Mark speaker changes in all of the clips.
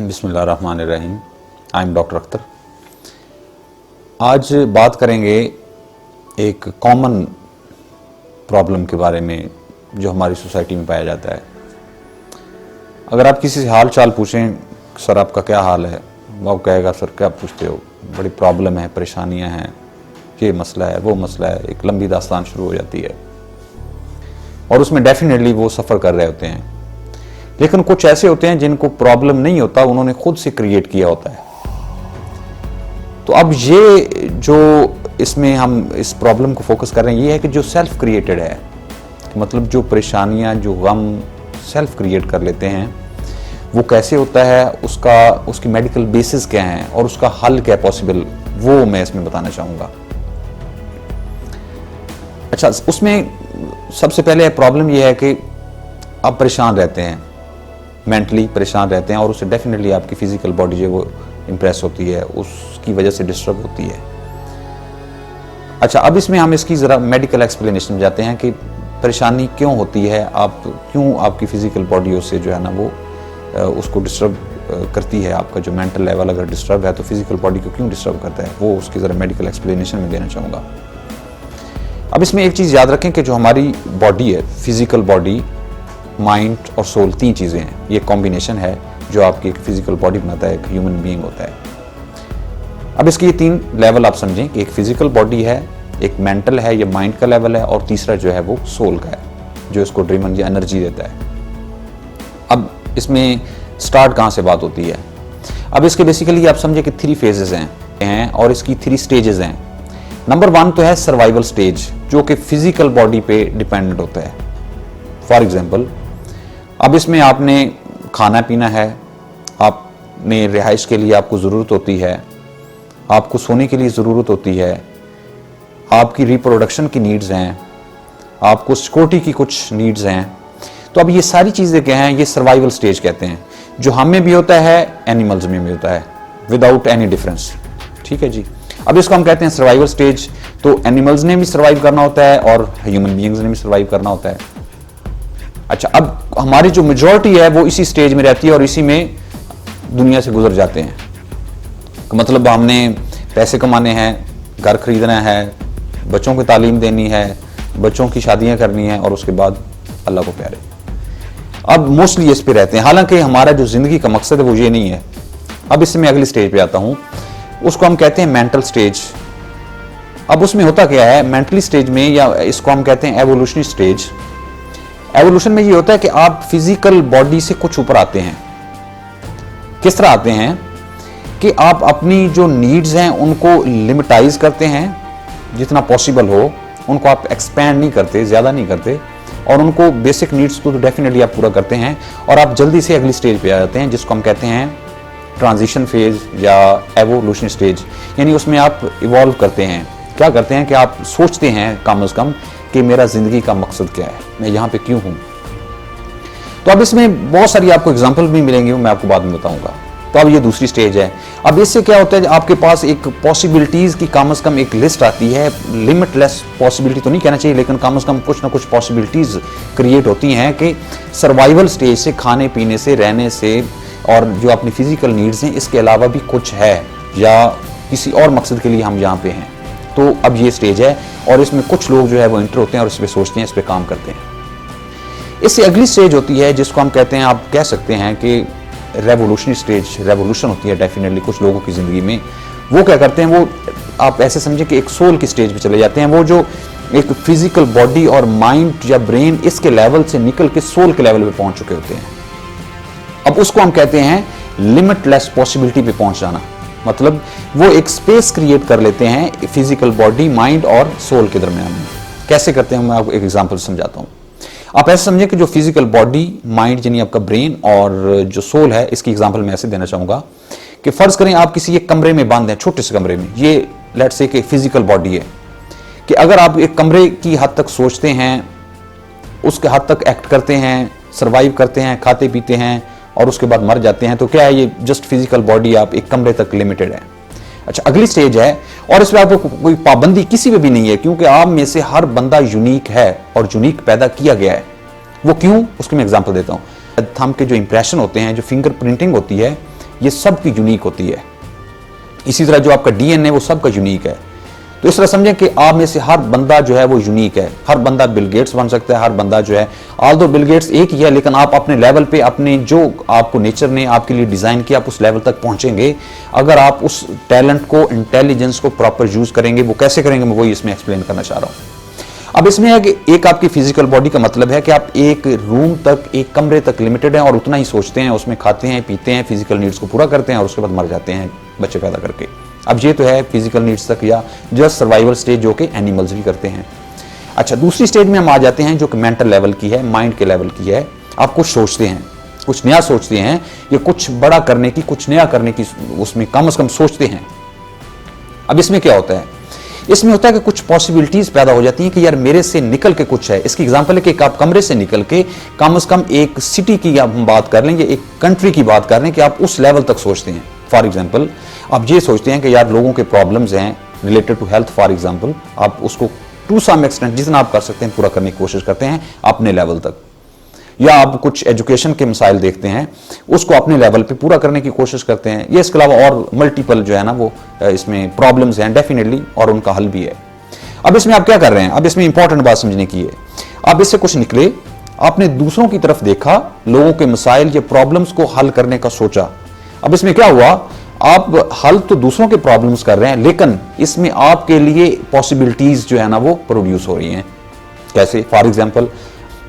Speaker 1: बिस्मिल्लाहिर्रहमानिर्रहीम। I am doctor Akhtar. आज बात करेंगे एक कॉमन प्रॉब्लम के बारे में जो हमारी सोसाइटी में पाया जाता है। अगर आप किसी से हाल चाल पूछें, सर आपका क्या हाल है, वो कहेगा सर क्या पूछते हो, बड़ी प्रॉब्लम है, परेशानियां हैं, ये मसला है, वो मसला है, एक लंबी दास्तान शुरू हो जाती है और उसमें डेफिनेटली वो सफ़र कर रहे होते हैं। लेकिन कुछ ऐसे होते हैं जिनको प्रॉब्लम नहीं होता, उन्होंने खुद से क्रिएट किया होता है। तो अब ये जो इसमें हम इस प्रॉब्लम को फोकस कर रहे हैं, ये है कि जो सेल्फ क्रिएटेड है, मतलब जो परेशानियां, जो गम सेल्फ क्रिएट कर लेते हैं, वो कैसे होता है, उसकी मेडिकल बेसिस क्या है और उसका हल क्या पॉसिबल, वो मैं इसमें बताना चाहूँगा। अच्छा, उसमें सबसे पहले प्रॉब्लम ये है कि आप परेशान रहते हैं, मेंटली परेशान रहते हैं और उससे डेफिनेटली आपकी फिजिकल बॉडी जो वो इम्प्रेस होती है, उसकी वजह से डिस्टर्ब होती है। अच्छा, अब इसमें हम इसकी ज़रा मेडिकल एक्सप्लेनेशन में जाते हैं कि परेशानी क्यों होती है, क्यों आपकी फिजिकल बॉडी उससे जो है ना वो उसको डिस्टर्ब करती है। आपका जो मेंटल लेवल अगर डिस्टर्ब है तो फिजिकल बॉडी को क्यों डिस्टर्ब करता है, वो उसकी ज़रा मेडिकल एक्सप्लेनेशन में देना चाहूँगा। अब इसमें एक चीज़ याद रखें कि जो हमारी बॉडी है, फिजिकल बॉडी, माइंड और सोल, तीन चीज़ें हैं। ये कॉम्बिनेशन है जो आपकी एक फिजिकल बॉडी बनाता है, एक ह्यूमन बीइंग होता है। अब इसके ये तीन लेवल आप समझें कि एक फिजिकल बॉडी है, एक मेंटल है, ये माइंड का लेवल है, और तीसरा जो है वो सोल का है, जो इसको ड्रीमन या एनर्जी देता है। अब इसमें स्टार्ट कहाँ से बात होती है? अब इसके बेसिकली आप समझे कि 3 फेजेस हैं और इसकी 3 स्टेजेस हैं। नंबर 1 तो है सर्वाइवल स्टेज, जो कि फिजिकल बॉडी पे डिपेंडेंट होता है। फॉर एग्जाम्पल, अब इसमें आपने खाना पीना है, आपने रिहाइश के लिए आपको ज़रूरत होती है, आपको सोने के लिए ज़रूरत होती है, आपकी रिप्रोडक्शन की नीड्स हैं, आपको सिक्योरिटी की कुछ नीड्स हैं। तो अब ये सारी चीज़ें क्या हैं, ये सर्वाइवल स्टेज कहते हैं, जो हमें भी होता है, एनिमल्स में भी होता है, विदाउट एनी डिफरेंस। ठीक है जी। अब इसको हम कहते हैं सर्वाइवल स्टेज। तो एनिमल्स ने भी सर्वाइव करना होता है और ह्यूमन बीइंग्स ने भी सर्वाइव करना होता है। अच्छा, अब हमारी जो मेजॉरिटी है वो इसी स्टेज में रहती है और इसी में दुनिया से गुजर जाते हैं। मतलब हमने पैसे कमाने हैं, घर खरीदना है, बच्चों को तालीम देनी है, बच्चों की शादियां करनी है और उसके बाद अल्लाह को प्यारे। अब मोस्टली इस पे रहते हैं, हालांकि हमारा जो जिंदगी का मकसद है वो ये नहीं है। अब इससे मैं अगली स्टेज पे आता हूं, उसको हम कहते हैं मेंटल स्टेज। अब उसमें होता क्या है मेंटली स्टेज में, या इसको हम कहते हैं एवोल्यूशनरी स्टेज। एवोल्यूशन में ये होता है कि आप फिजिकल बॉडी से कुछ ऊपर आते हैं। किस तरह आते हैं कि आप अपनी जो नीड्स हैं उनको लिमिटाइज करते हैं जितना पॉसिबल हो, उनको आप एक्सपैंड नहीं करते, ज़्यादा नहीं करते, और उनको बेसिक नीड्स को तो डेफिनेटली आप पूरा करते हैं और आप जल्दी से अगली स्टेज पे आ जाते हैं, जिसको हम कहते हैं ट्रांजिशन फेज या एवोल्यूशन स्टेज। यानी उसमें आप इवॉल्व करते हैं। क्या करते हैं कि आप सोचते हैं कम से कम कि मेरा जिंदगी का मकसद क्या है, मैं यहाँ पे क्यों हूँ। तो अब इसमें बहुत सारी आपको एग्जांपल भी मिलेंगे, मैं आपको बाद में बताऊंगा। तो अब ये दूसरी स्टेज है। अब इससे क्या होता है, आपके पास एक पॉसिबिलिटीज की कम से कम एक लिस्ट आती है। लिमिटलेस पॉसिबिलिटी तो नहीं कहना चाहिए, लेकिन कम से कम कुछ ना कुछ पॉसिबिलिटीज क्रिएट होती हैं कि सर्वाइवल स्टेज से, खाने पीने से, रहने से, और जो अपनी फिजिकल नीड्स हैं, इसके अलावा भी कुछ है या किसी और मकसद के लिए हम यहाँ पे हैं। तो अब ये स्टेज है और इसमें कुछ लोग जो है वो इंटर होते हैं और इस पर सोचते हैं, इस पर काम करते हैं। इससे अगली स्टेज होती है जिसको हम कहते हैं, आप कह सकते हैं कि रेवोल्यूशनरी स्टेज। रेवोल्यूशन होती है डेफिनेटली कुछ लोगों की ज़िंदगी में। वो क्या करते हैं, वो आप ऐसे समझे कि एक सोल की स्टेज पे चले जाते हैं। वो जो एक फिजिकल बॉडी और माइंड या ब्रेन, इसके लेवल से निकल के सोल के लेवल पे पहुंच चुके होते हैं। अब उसको हम कहते हैं लिमिटलेस पॉसिबिलिटी पे पहुंच जाना। मतलब वो एक स्पेस क्रिएट कर लेते हैं फिजिकल बॉडी, माइंड और सोल के दरमियान में। कैसे करते हैं, मैं आपको एक एग्जांपल समझाता हूं। आप ऐसे समझें कि जो फिजिकल बॉडी, माइंड यानी आपका ब्रेन, और जो सोल है, इसकी एग्जांपल मैं ऐसे देना चाहूंगा कि फर्ज करें आप किसी एक कमरे में बंद हैं, छोटे से कमरे में। ये लेट्स से कि फिजिकल बॉडी है कि अगर आप एक कमरे की हद तक सोचते हैं, उसके हद तक एक्ट करते हैं, सर्वाइव करते हैं, खाते पीते हैं और उसके बाद मर जाते हैं, तो क्या है, ये जस्ट फिजिकल बॉडी आप एक कमरे तक लिमिटेड है। अच्छा, अगली स्टेज है और इसमें आपको कोई पाबंदी किसी पे भी नहीं है, क्योंकि आप में से हर बंदा यूनिक है और यूनिक पैदा किया गया है। वो क्यों, उसकी मैं एग्जांपल देता हूँ। थंब के जो इंप्रेशन होते हैं, जो फिंगर प्रिंटिंग होती है, ये सबकी यूनिक होती है। इसी तरह जो आपका डीएनए वो सबका यूनिक है। तो इस तरह समझें कि आप में से हर बंदा जो है वो यूनिक है। हर बंदा बिल गेट्स बन सकता है, हर बंदा जो है, ऑल्दो बिल गेट्स एक ही है, लेकिन आप अपने लेवल पे, अपने जो आपको नेचर ने आपके लिए डिजाइन किया, आप उस लेवल तक पहुंचेंगे अगर आप उस टैलेंट को, इंटेलिजेंस को प्रॉपर यूज करेंगे। वो कैसे करेंगे मैं वही इसमें एक्सप्लेन करना चाह रहा हूं। अब इसमें है कि एक आपकी फिजिकल बॉडी का मतलब है कि आप एक रूम तक, एक कमरे तक लिमिटेड हैं और उतना ही सोचते हैं, उसमें खाते हैं, पीते हैं, फिजिकल नीड्स को पूरा करते हैं और उसके बाद मर जाते हैं बच्चे पैदा करके। अब ये तो है फिजिकल नीड्स तक या जस्ट सर्वाइवल स्टेज जो कि एनिमल्स भी करते हैं। अच्छा, दूसरी स्टेज में हम आ जाते हैं जो कि मेंटल लेवल की है, माइंड के लेवल की है। आप कुछ सोचते हैं, कुछ नया सोचते हैं, या कुछ बड़ा करने की, कुछ नया करने की उसमें कम से कम सोचते हैं। अब इसमें क्या होता है? इसमें होता है कि कुछ पॉसिबिलिटीज पैदा हो जाती हैं कि यार मेरे से निकल के कुछ है। इसकी एग्जांपल है कि आप कमरे से निकल के कम से कम एक सिटी की हम बात कर लें या एक कंट्री की बात कर लें कि आप उस लेवल तक सोचते हैं। फॉर एग्जांपल आप ये सोचते हैं कि यार लोगों के प्रॉब्लम्स हैं related to health, for example आप उसको टू सम एक्सटेंट जितना आप कर सकते हैं पूरा करने की कोशिश करते हैं अपने लेवल तक। या आप कुछ एजुकेशन के मसाइल देखते हैं, उसको अपने लेवल पे पूरा करने की कोशिश करते हैं। ये इसके अलावा और मल्टीपल जो है ना वो इसमें प्रॉब्लम्स हैं डेफिनेटली, और उनका हल भी है। अब इसमें आप क्या कर रहे हैं? अब इसमें इंपॉर्टेंट बात समझने की है। अब इससे कुछ निकले, आपने दूसरों की तरफ देखा, लोगों के मसाइल या प्रॉब्लम्स को हल करने का सोचा। अब इसमें क्या हुआ? आप हल तो दूसरों के प्रॉब्लम्स कर रहे हैं, लेकिन इसमें आपके लिए पॉसिबिलिटीज जो है ना वो प्रोड्यूस हो रही हैं। कैसे? फॉर एग्जांपल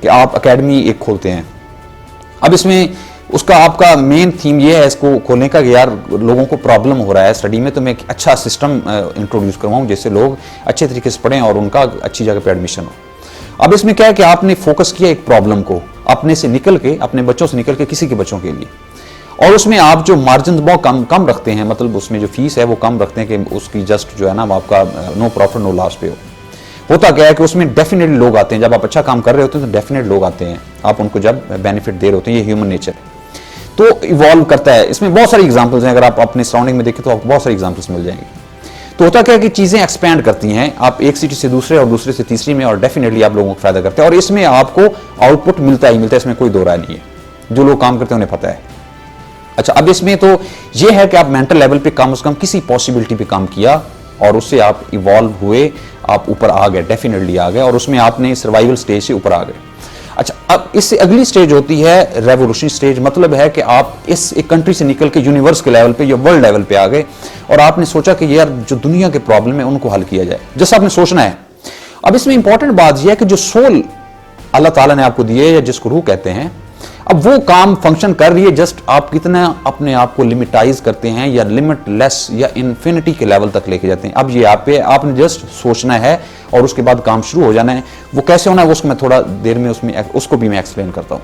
Speaker 1: कि आप एकेडमी एक खोलते हैं। अब इसमें उसका आपका मेन थीम ये है इसको खोलने का कि यार लोगों को प्रॉब्लम हो रहा है स्टडी में, तो मैं एक अच्छा सिस्टम इंट्रोड्यूस करवाऊं जिससे लोग अच्छे तरीके से पढ़ें और उनका अच्छी जगह पे एडमिशन हो। अब इसमें क्या है कि आपने फोकस किया एक प्रॉब्लम को, अपने से निकल के, अपने बच्चों से निकल के किसी के बच्चों के लिए, और उसमें आप जो मार्जिन बहुत कम रखते हैं, मतलब उसमें जो फीस है वो कम रखते हैं कि उसकी जस्ट जो है ना आपका नो प्रॉफिट नो लॉस पे हो। होता क्या है कि उसमें डेफिनेटली लोग आते हैं, जब आप अच्छा काम कर रहे होते हैं तो डेफिनेट लोग आते हैं, आप उनको जब बेनिफिट दे रहे होते हैं। ये ह्यूमन नेचर है, तो इवॉल्व करता है। इसमें बहुत सारी एग्जांपल्स हैं, अगर आप अपने सराउंडिंग में देखें तो आपको बहुत सारी एग्जांपल्स मिल जाएंगी। तो होता क्या है कि चीजें एक्सपैंड करती हैं, आप एक सिटी से दूसरे और दूसरे से तीसरी में, और डेफिनेटली आप लोगों को फायदा करते हैं और इसमें आपको आउटपुट मिलता ही मिलता है, इसमें कोई दो राय नहीं है। जो लोग काम करते हैं उन्हें पता है। अच्छा, अब इसमें तो यह है कि आप मेंटल लेवल पे कम से कम किसी पॉसिबिलिटी पे काम किया और उससे आप इवॉल्व हुए, आप ऊपर आ गए, डेफिनेटली आ गए, और उसमें आपने सर्वाइवल स्टेज से ऊपर आ गए। अच्छा, अब इससे अगली स्टेज होती है रेवोल्यूशन स्टेज। मतलब है कि आप इस एक कंट्री से निकल के यूनिवर्स के लेवल पे या वर्ल्ड लेवल पे आ गए और आपने सोचा कि यार जो दुनिया के प्रॉब्लम है उनको हल किया जाए, जैसा आपने सोचना है। अब इसमें इंपॉर्टेंट बात यह है कि जो सोल अल्लाह ताला ने आपको दी है या जिसको रूह कहते हैं, अब वो काम फंक्शन कर रही है। जस्ट आप कितना अपने आप को लिमिटाइज करते हैं या लिमिटलेस या इन्फिनिटी के लेवल तक लेके जाते हैं। अब ये आप पे आपने जस्ट सोचना है और उसके बाद काम शुरू हो जाना है। वो कैसे होना है उसको मैं थोड़ा देर में उसको भी मैं एक्सप्लेन करता हूं।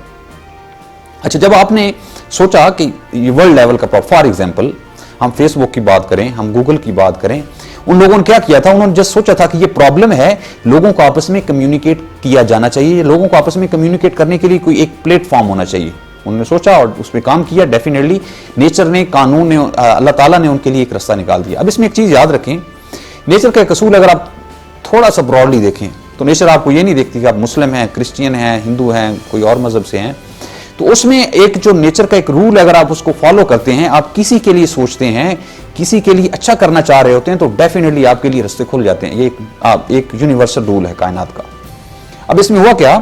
Speaker 1: अच्छा, जब आपने सोचा कि ये वर्ल्ड लेवल का प्रॉब्लम, फॉर एग्जाम्पल हम फेसबुक की बात करें, हम गूगल की बात करें, उन लोगों ने क्या किया था? उन्होंने जस्ट सोचा था कि ये प्रॉब्लम है, लोगों को आपस में कम्युनिकेट किया जाना चाहिए, लोगों को आपस में कम्युनिकेट करने के लिए कोई एक प्लेटफॉर्म होना चाहिए। उन्होंने सोचा और उस पर काम किया। डेफिनेटली नेचर ने, कानून ने, अल्लाह ताला ने उनके लिए एक रास्ता निकाल दिया। अब इसमें एक चीज याद रखें, नेचर का कसूल अगर आप थोड़ा सा ब्रॉडली देखें तो नेचर आपको ये नहीं देखती कि आप मुस्लिम हैं, क्रिश्चियन हैं, हिंदू हैं, कोई और मजहब से हैं। तो उसमें एक जो नेचर का एक रूल, अगर आप उसको फॉलो करते हैं, आप किसी के लिए सोचते हैं, किसी के लिए अच्छा करना चाह रहे होते हैं, तो डेफिनेटली आपके लिए रास्ते खुल जाते हैं। ये एक यूनिवर्सल रूल है कायनात का। अब इसमें हुआ क्या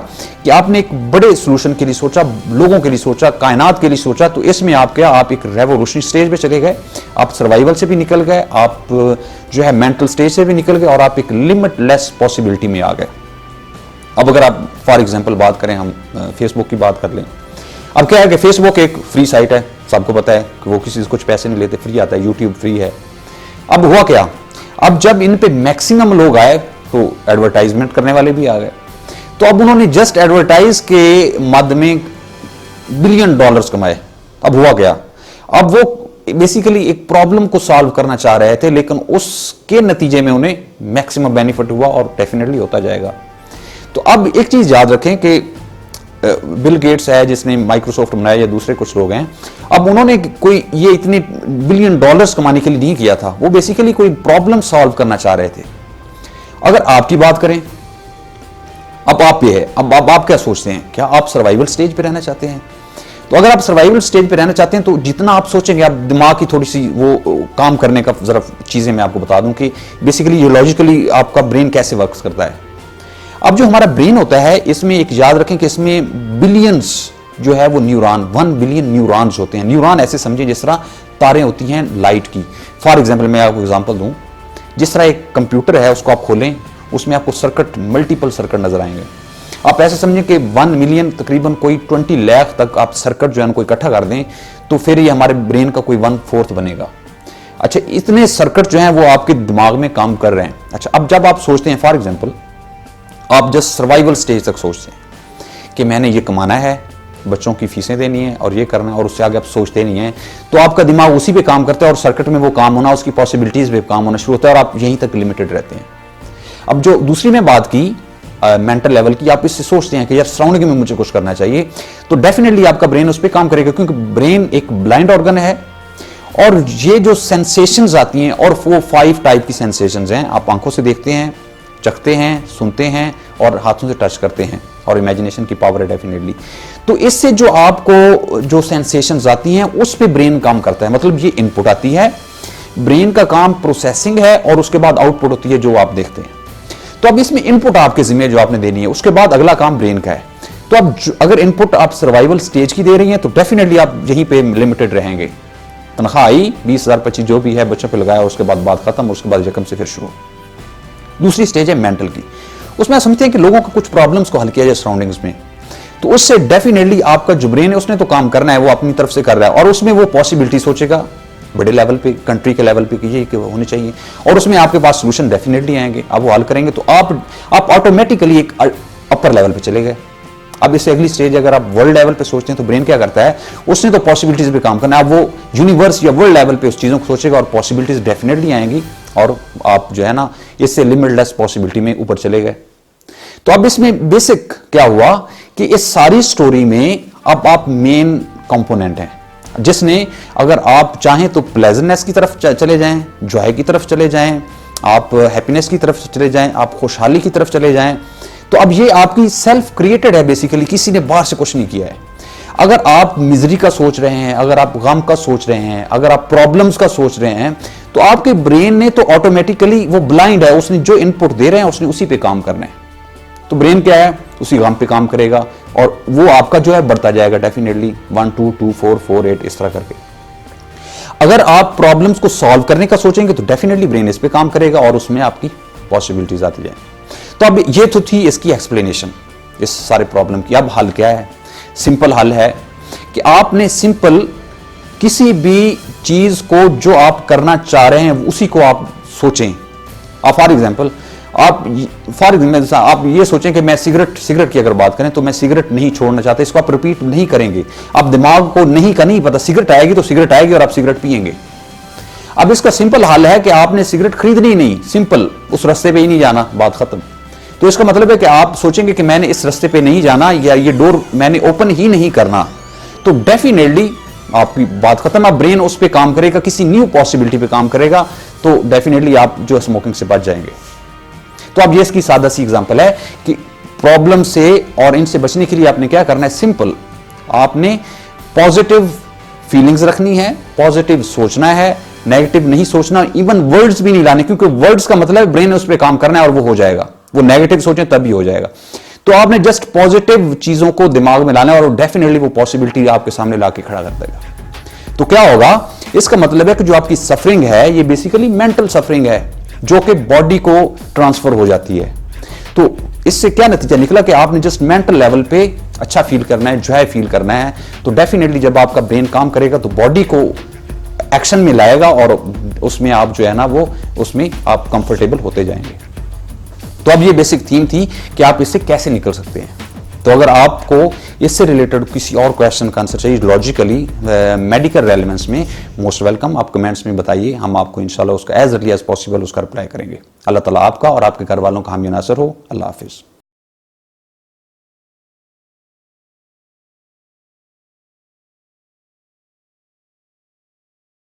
Speaker 1: कि आपने एक बड़े सोल्यूशन के लिए सोचा, लोगों के लिए सोचा, कायनात के लिए सोचा, तो इसमें आप एक रेवोल्यूशन स्टेज पे चले गए। आप सर्वाइवल से भी निकल गए, आप जो है मेंटल स्टेज से भी निकल गए और आप एक लिमिटलेस पॉसिबिलिटी में आ गए। अब अगर आप फॉर एग्जाम्पल बात करें, हम फेसबुक की बात कर लें। अब क्या है कि फेसबुक एक फ्री साइट है, सबको पता है कि वो किसी से कुछ पैसे नहीं लेते, फ्री आता है। यूट्यूब फ्री है। अब हुआ क्या? अब जब इन पे मैक्सिमम लोग आए तो एडवर्टाइजमेंट करने वाले भी आ गए। तो अब उन्होंने जस्ट एडवर्टाइज के माध्यम में $1 बिलियन कमाए। अब हुआ क्या? अब वो बेसिकली एक प्रॉब्लम को सॉल्व करना चाह रहे थे, लेकिन उसके नतीजे में उन्हें मैक्सिमम बेनिफिट हुआ और डेफिनेटली होता जाएगा। तो अब एक चीज याद रखें कि बिल गेट्स है जिसने माइक्रोसॉफ्ट बनाया, या दूसरे कुछ लोग हैं, अब उन्होंने कोई ये इतने $1 बिलियन कमाने के लिए नहीं किया था। वो बेसिकली कोई प्रॉब्लम सॉल्व करना चाह रहे थे। अगर आपकी बात करें, अब आप ये है, अब आप क्या सोचते हैं? क्या आप सर्वाइवल स्टेज पे रहना चाहते हैं? तो अगर आप सर्वाइवल स्टेज पे रहना चाहते हैं तो जितना आप सोचेंगे, आप दिमाग की थोड़ी सी वो काम करने का जरा चीजें मैं आपको बता दूं कि बेसिकली लॉजिकली आपका ब्रेन कैसे वर्क करता है। अब जो हमारा ब्रेन होता है, इसमें एक याद रखें कि इसमें बिलियंस जो है वो न्यूरॉन, 1 बिलियन न्यूरॉन्स होते हैं। न्यूरॉन ऐसे समझिए जिस तरह तारें होती हैं लाइट की। फॉर एग्जाम्पल मैं आपको एग्जाम्पल दूं, जिस तरह एक कंप्यूटर है उसको आप खोलें, उसमें आपको सर्किट, मल्टीपल सर्किट नजर आएंगे। आप ऐसे समझें कि 1 मिलियन तकरीबन कोई 20 लाख तक आप सर्किट जो है उनको इकट्ठा कर दें तो फिर ये हमारे ब्रेन का कोई 1/4 बनेगा। अच्छा, इतने सर्किट जो हैं वो आपके दिमाग में काम कर रहे हैं। अच्छा, अब जब आप सोचते हैं, फॉर एग्जाम्पल आप जस्ट सर्वाइवल स्टेज तक सोचते हैं कि मैंने ये कमाना है, बच्चों की फीसें देनी है और ये करना है, और उससे आगे आप सोचते नहीं हैं, तो आपका दिमाग उसी पे काम करता है और सर्किट में वो काम होना, उसकी पॉसिबिलिटीज पे काम होना शुरू होता है और आप यहीं तक लिमिटेड रहते हैं। अब जो दूसरी में बात की मेंटल लेवल की, आप इससे सोचते हैं कि यार सराउंडिंग में मुझे कुछ करना चाहिए, तो डेफिनेटली आपका ब्रेन उस पर काम करेगा, क्योंकि ब्रेन एक ब्लाइंड ऑर्गन है और ये जो सेंसेशंस आती हैं, और वो 5 टाइप की सेंसेशंस हैं। आप आंखों से देखते हैं, चखते हैं, सुनते हैं और हाथों से टच करते हैं, और इमेजिनेशन की पावर है डेफिनेटली। तो इससे जो आपको जो सेंसेशंस आती हैं उस पे ब्रेन काम करता है। मतलब ये इनपुट आती है, ब्रेन का काम प्रोसेसिंग है और उसके बाद आउटपुट होती है जो आप देखते हैं। तो अब इसमें इनपुट आपके जिम्मे जो आपने देनी है, उसके बाद अगला काम ब्रेन का है। तो अब अगर इनपुट आप सर्वाइवल स्टेज की दे रही हैं तो डेफिनेटली आप यहीं पे लिमिटेड रहेंगे। तनख्वाह आई 20,000 25 जो भी है बच्चों पे लगाया, उसके बाद बात खत्म, उसके बाद यकम से फिर शुरू। दूसरी स्टेज है मेंटल की, उसमें आप समझते हैं कि लोगों को कुछ प्रॉब्लम्स को हल किया जाए सराउंडिंग्स में, तो उससे डेफिनेटली आपका जो ब्रेन है उसने तो काम करना है, वो अपनी तरफ से कर रहा है और उसमें वो पॉसिबिलिटी सोचेगा बड़े लेवल पे, कंट्री के लेवल पे कि ये होने चाहिए, और उसमें आपके पास सोल्यूशन डेफिनेटली आएंगे, आप वो हल करेंगे तो आप ऑटोमेटिकली एक अपर लेवल पे चले गए। अब इससे अगली स्टेज अगर आप वर्ल्ड लेवल पे सोचते हैं तो ब्रेन क्या करता है, उसने तो पॉसिबिलिटीज पे काम करना है, अब वो यूनिवर्स या वर्ल्ड लेवल पे उस चीजों को सोचेगा और पॉसिबिलिटीज डेफिनेटली आएंगी और आप जो है ना इससे लिमिटलेस पॉसिबिलिटी में ऊपर चले गए। तो अब इसमें बेसिक क्या हुआ कि इस सारी स्टोरी में अब आप मेन कंपोनेंट हैं, जिसने अगर आप चाहें तो प्लेजेंटनेस की तरफ चले जाएं, जॉय की तरफ चले जाएं, आप हैप्पीनेस की तरफ चले जाएं, आप खुशहाली की तरफ चले जाएं। तो अब ये आपकी सेल्फ क्रिएटेड है, बेसिकली किसी ने बाहर से कुछ नहीं किया है। अगर आप मिजरी का सोच रहे हैं, अगर आप गम का सोच रहे हैं, अगर आप प्रॉब्लम्स का सोच रहे हैं, तो आपके ब्रेन ने तो ऑटोमेटिकली, वो ब्लाइंड है, उसने जो इनपुट दे रहे हैं उसने उसी पे काम करना है। तो ब्रेन क्या है, उसी गम पे काम करेगा और वो आपका जो है बढ़ता जाएगा डेफिनेटली 1 2 2 4 4 8 इस तरह करके। अगर आप प्रॉब्लम्स को सॉल्व करने का सोचेंगे तो डेफिनेटली ब्रेन इस पे काम करेगा और उसमें आपकी पॉसिबिलिटीज आती जाएंगी। तो अब ये तो थी इसकी एक्सप्लेनेशन इस सारे प्रॉब्लम की। अब हल क्या है? सिंपल हल है कि आपने सिंपल किसी भी चीज को जो आप करना चाह रहे हैं उसी को आप सोचें। फॉर एग्जाम्पल आप ये सोचें कि मैं सिगरेट की अगर बात करें तो मैं सिगरेट नहीं छोड़ना चाहता, इसको आप रिपीट नहीं करेंगे। आप दिमाग को नहीं का नहीं पता, सिगरेट आएगी तो सिगरेट आएगी और आप सिगरेट पिएंगे। अब इसका सिंपल हल है कि आपने सिगरेट खरीदनी नहीं, सिंपल उस रास्ते पे ही नहीं जाना, बात खत्म। तो इसका मतलब है कि आप सोचेंगे कि मैंने इस रास्ते पे नहीं जाना या ये डोर मैंने ओपन ही नहीं करना, तो डेफिनेटली आपकी बात खत्म। आप ब्रेन उस पर काम करेगा, किसी न्यू पॉसिबिलिटी पे काम करेगा, तो डेफिनेटली आप जो स्मोकिंग से बच जाएंगे। तो अब ये इसकी सादा सी एग्जांपल है कि प्रॉब्लम से और इनसे बचने के लिए आपने क्या करना है, सिंपल आपने पॉजिटिव फीलिंग्स रखनी है, पॉजिटिव सोचना है, नेगेटिव नहीं सोचना, इवन वर्ड्स भी नहीं लाने, क्योंकि वर्ड्स का मतलब ब्रेन ने उस पर काम करना है और वो हो जाएगा। वो नेगेटिव सोचें तब भी हो जाएगा। तो आपने जस्ट पॉजिटिव चीजों को दिमाग में लाना है और डेफिनेटली वो पॉसिबिलिटी आपके सामने लाके खड़ा कर देगा। तो क्या होगा, इसका मतलब है कि जो आपकी सफरिंग है ये बेसिकली मेंटल सफरिंग है जो कि बॉडी को ट्रांसफर हो जाती है। तो इससे क्या नतीजा निकला कि आपने जस्ट मेंटल लेवल पे अच्छा फील करना है, जॉय फील करना है। तो डेफिनेटली जब आपका ब्रेन काम करेगा तो बॉडी को एक्शन में लाएगा और उसमें आप जो है ना वो उसमें आप कंफर्टेबल होते जाएंगे। तो अब ये बेसिक थीम थी कि आप इससे कैसे निकल सकते हैं। तो अगर आपको इससे रिलेटेड किसी और क्वेश्चन का आंसर चाहिए लॉजिकली मेडिकल रेलेवेंस में, मोस्ट वेलकम, आप कमेंट्स में बताइए, हम आपको इंशाल्लाह उसका एज अर्ली एज पॉसिबल उसका रिप्लाई करेंगे। अल्लाह ताला आपका और आपके घर वालों का हामी नासर हो। अल्लाह हाफिज़।